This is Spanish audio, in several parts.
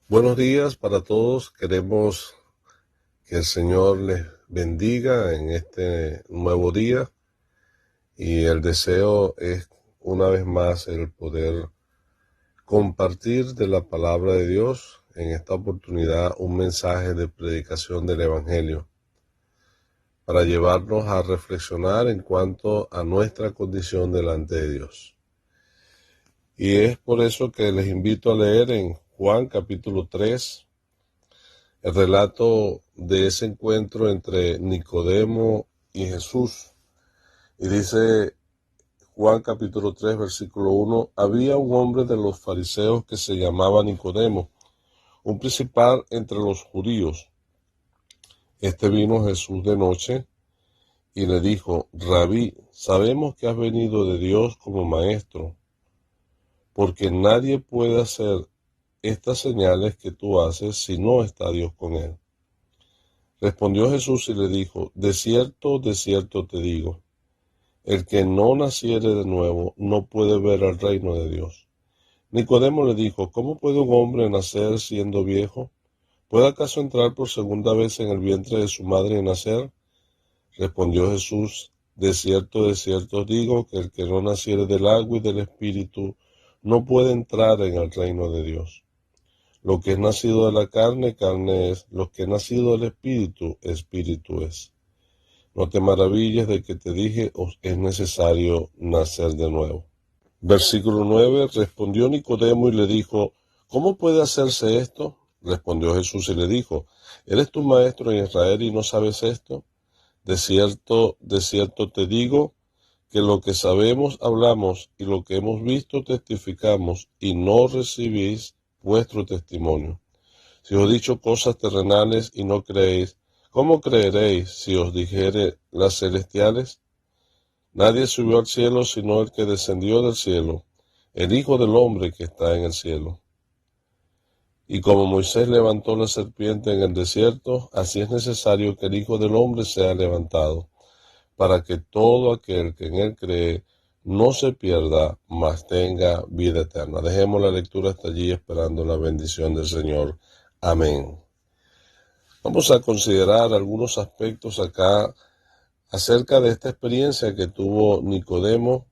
Buenos días para todos. Queremos que el Señor les bendiga en este nuevo día y el deseo es una vez más el poder compartir de la palabra de Dios, en esta oportunidad un mensaje de predicación del Evangelio para llevarnos a reflexionar en cuanto a nuestra condición delante de Dios. Y es por eso que les invito a leer en Juan capítulo 3, el relato de ese encuentro entre Nicodemo y Jesús. Y dice Juan capítulo 3, versículo 1, había un hombre de los fariseos que se llamaba Nicodemo, un principal entre los judíos. Este vino a Jesús de noche y le dijo, Rabí, sabemos que has venido de Dios como maestro, porque nadie puede hacer estas señales que tú haces si no está Dios con él. Respondió Jesús y le dijo, de cierto te digo, el que no naciere de nuevo no puede ver el reino de Dios. Nicodemo le dijo, ¿cómo puede un hombre nacer siendo viejo? ¿Puede acaso entrar por segunda vez en el vientre de su madre y nacer? Respondió Jesús, de cierto os digo, que el que no naciere del agua y del Espíritu no puede entrar en el reino de Dios. Lo que es nacido de la carne, carne es; lo que es nacido del Espíritu, Espíritu es. No te maravilles de que te dije, os es necesario nacer de nuevo. Versículo 9, respondió Nicodemo y le dijo, ¿cómo puede hacerse esto? Respondió Jesús y le dijo, ¿eres tu maestro en Israel y no sabes esto? De cierto te digo, que lo que sabemos hablamos y lo que hemos visto testificamos y no recibís vuestro testimonio. Si os he dicho cosas terrenales y no creéis, ¿cómo creeréis si os dijere las celestiales? Nadie subió al cielo sino el que descendió del cielo, el Hijo del Hombre que está en el cielo. Y como Moisés levantó la serpiente en el desierto, así es necesario que el Hijo del Hombre sea levantado, para que todo aquel que en él cree no se pierda, mas tenga vida eterna. Dejemos la lectura hasta allí esperando la bendición del Señor. Amén. Vamos a considerar algunos aspectos acá acerca de esta experiencia que tuvo Nicodemo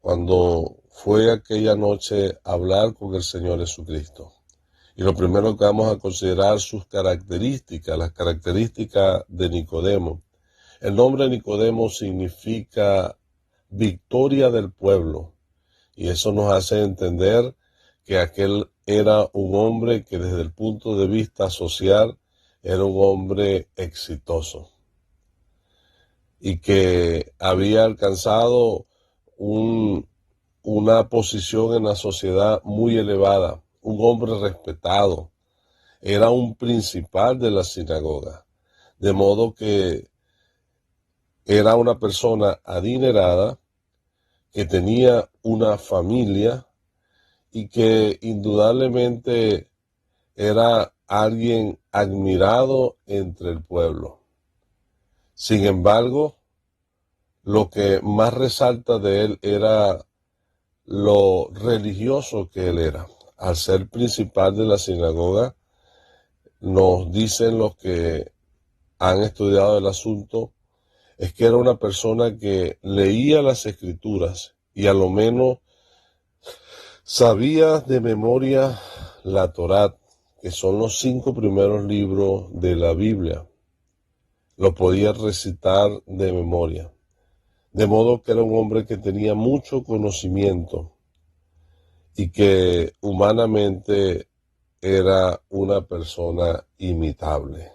cuando fue aquella noche a hablar con el Señor Jesucristo. Y lo primero que vamos a considerar sus características, las características de Nicodemo. El nombre Nicodemo significa victoria del pueblo, y eso nos hace entender que aquel era un hombre que desde el punto de vista social era un hombre exitoso y que había alcanzado una posición en la sociedad muy elevada, un hombre respetado, era un principal de la sinagoga, de modo que era una persona adinerada, que tenía una familia y que indudablemente era alguien admirado entre el pueblo. Sin embargo, lo que más resalta de él era lo religioso que él era. Al ser principal de la sinagoga, nos dicen los que han estudiado el asunto, es que era una persona que leía las escrituras y a lo menos sabía de memoria la Torá, que son los 5 primeros libros de la Biblia. Lo podía recitar de memoria. De modo que era un hombre que tenía mucho conocimiento y que humanamente era una persona imitable.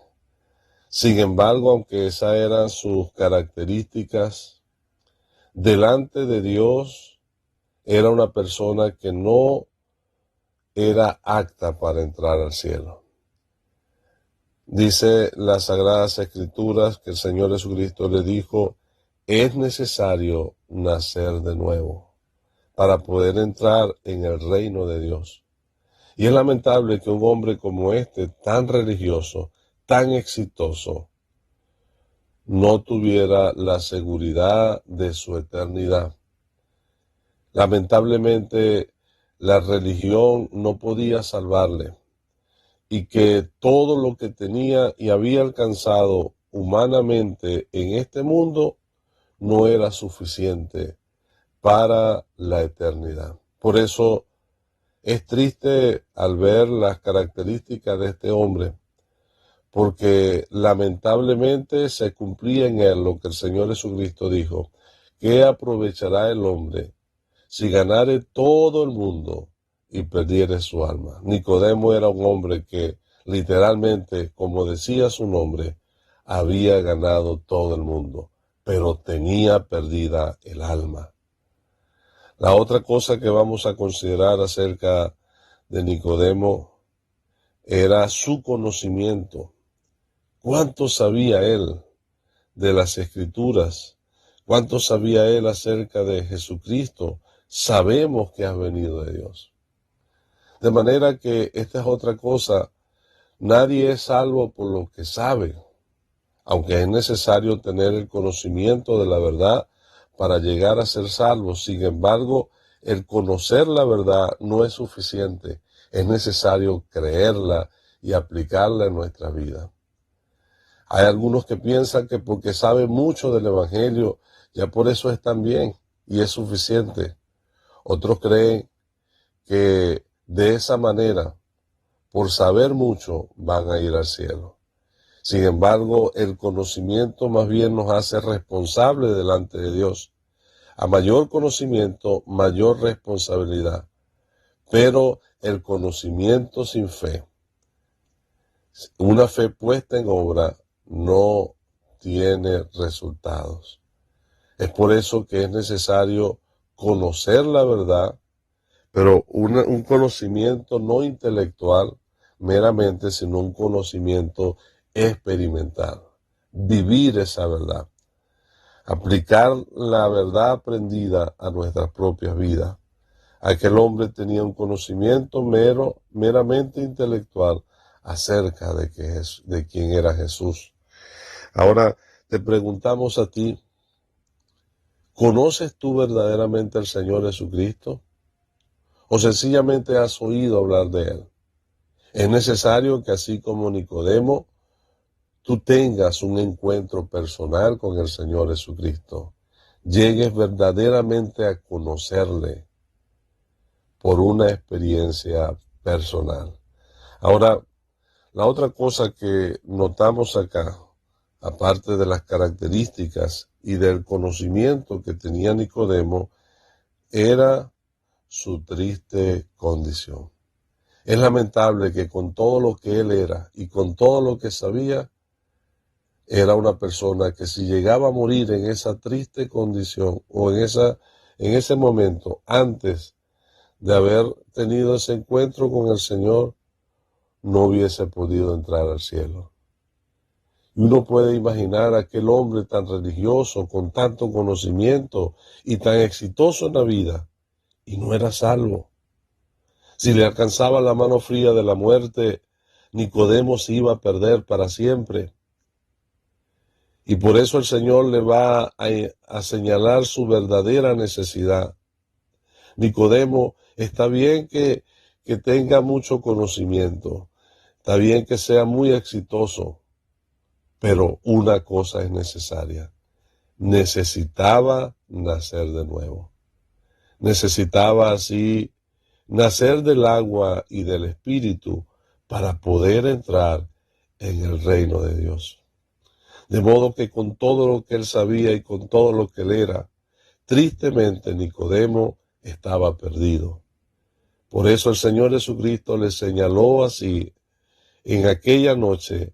Sin embargo, aunque esas eran sus características, delante de Dios era una persona que no era apta para entrar al cielo. Dice las Sagradas Escrituras que el Señor Jesucristo le dijo, es necesario nacer de nuevo para poder entrar en el reino de Dios. Y es lamentable que un hombre como este, tan religioso, tan exitoso, no tuviera la seguridad de su eternidad. Lamentablemente, la religión no podía salvarle. y que todo lo que tenía y había alcanzado humanamente en este mundo no era suficiente para la eternidad. Por eso es triste al ver las características de este hombre, porque lamentablemente se cumplía en él lo que el Señor Jesucristo dijo: ¿qué aprovechará el hombre si ganare todo el mundo y perdiere su alma? Nicodemo era un hombre que literalmente, como decía su nombre, había ganado todo el mundo, pero tenía perdida el alma. La otra cosa que vamos a considerar acerca de Nicodemo era su conocimiento. ¿Cuánto sabía él de las Escrituras? ¿Cuánto sabía él acerca de Jesucristo? Sabemos que ha venido de Dios. De manera que esta es otra cosa. Nadie es salvo por lo que sabe, aunque es necesario tener el conocimiento de la verdad para llegar a ser salvo. Sin embargo, el conocer la verdad no es suficiente. Es necesario creerla y aplicarla en nuestra vida. Hay algunos que piensan que porque saben mucho del Evangelio, ya por eso están bien y es suficiente. Otros creen que de esa manera, por saber mucho, van a ir al cielo. Sin embargo, el conocimiento más bien nos hace responsables delante de Dios. A mayor conocimiento, mayor responsabilidad. Pero el conocimiento sin fe, una fe puesta en obra, no tiene resultados. Es por eso que es necesario conocer la verdad, pero un conocimiento no intelectual meramente, sino un conocimiento experimental. Vivir esa verdad. Aplicar la verdad aprendida a nuestras propias vidas. Aquel hombre tenía un conocimiento meramente intelectual acerca de quién era Jesús. Ahora te preguntamos a ti, ¿conoces tú verdaderamente al Señor Jesucristo? ¿O sencillamente has oído hablar de Él? Es necesario que, así como Nicodemo, tú tengas un encuentro personal con el Señor Jesucristo. Llegues verdaderamente a conocerle por una experiencia personal. Ahora, la otra cosa que notamos acá, aparte de las características y del conocimiento que tenía Nicodemo, era su triste condición. Es lamentable que con todo lo que él era y con todo lo que sabía, era una persona que si llegaba a morir en esa triste condición o en ese momento, antes de haber tenido ese encuentro con el Señor, no hubiese podido entrar al cielo. Y uno puede imaginar a aquel hombre tan religioso, con tanto conocimiento y tan exitoso en la vida, y no era salvo. Si le alcanzaba la mano fría de la muerte, Nicodemo se iba a perder para siempre. Y por eso el Señor le va a señalar su verdadera necesidad. Nicodemo, está bien que tenga mucho conocimiento, está bien que sea muy exitoso, pero una cosa es necesaria. Necesitaba nacer de nuevo. Necesitaba así nacer del agua y del Espíritu para poder entrar en el reino de Dios. De modo que con todo lo que él sabía y con todo lo que él era, tristemente Nicodemo estaba perdido. Por eso el Señor Jesucristo le señaló así en aquella noche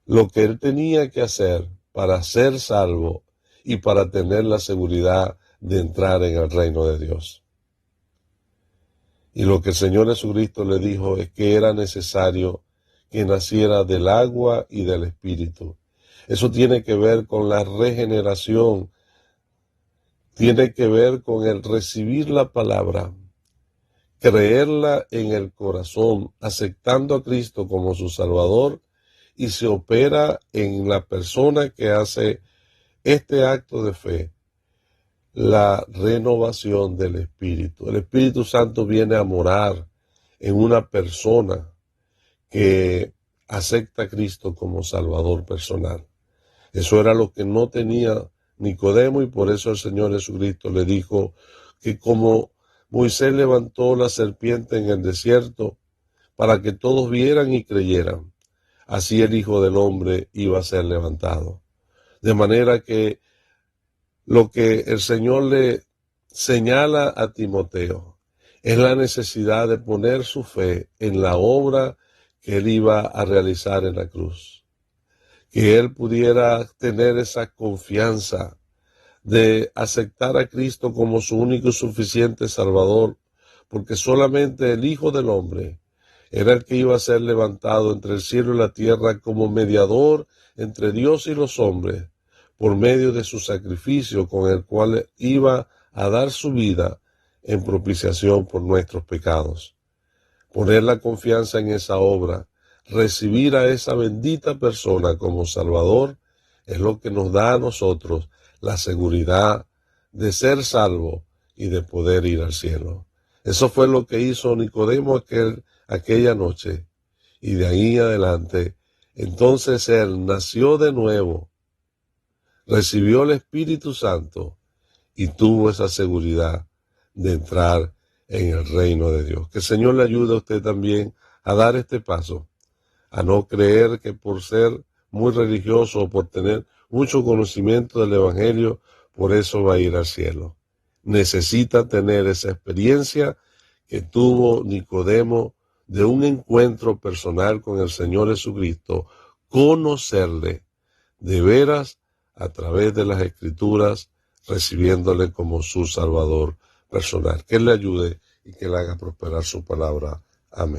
lo que él tenía que hacer para ser salvo y para tener la seguridad de entrar en el reino de Dios. Y lo que el Señor Jesucristo le dijo es que era necesario que naciera del agua y del Espíritu. Eso tiene que ver con la regeneración, tiene que ver con el recibir la palabra, creerla en el corazón, aceptando a Cristo como su Salvador, y se opera en la persona que hace este acto de fe, la renovación del Espíritu. El Espíritu Santo viene a morar en una persona que acepta a Cristo como Salvador personal. Eso era lo que no tenía Nicodemo, y por eso el Señor Jesucristo le dijo que como Moisés levantó la serpiente en el desierto para que todos vieran y creyeran, así el Hijo del Hombre iba a ser levantado. De manera que lo que el Señor le señala a Timoteo es la necesidad de poner su fe en la obra que él iba a realizar en la cruz. Que él pudiera tener esa confianza de aceptar a Cristo como su único y suficiente Salvador, porque solamente el Hijo del Hombre era el que iba a ser levantado entre el cielo y la tierra como mediador entre Dios y los hombres, por medio de su sacrificio con el cual iba a dar su vida en propiciación por nuestros pecados. Poner la confianza en esa obra, recibir a esa bendita persona como Salvador, es lo que nos da a nosotros la seguridad de ser salvo y de poder ir al cielo. Eso fue lo que hizo Nicodemo aquella noche, y de ahí adelante, entonces él nació de nuevo, recibió el Espíritu Santo y tuvo esa seguridad de entrar en el reino de Dios. Que el Señor le ayude a usted también a dar este paso, a no creer que por ser muy religioso o por tener mucho conocimiento del Evangelio, por eso va a ir al cielo. Necesita tener esa experiencia que tuvo Nicodemo de un encuentro personal con el Señor Jesucristo, conocerle de veras a través de las Escrituras, recibiéndole como su Salvador personal. Que Él le ayude y que le haga prosperar su palabra. Amén.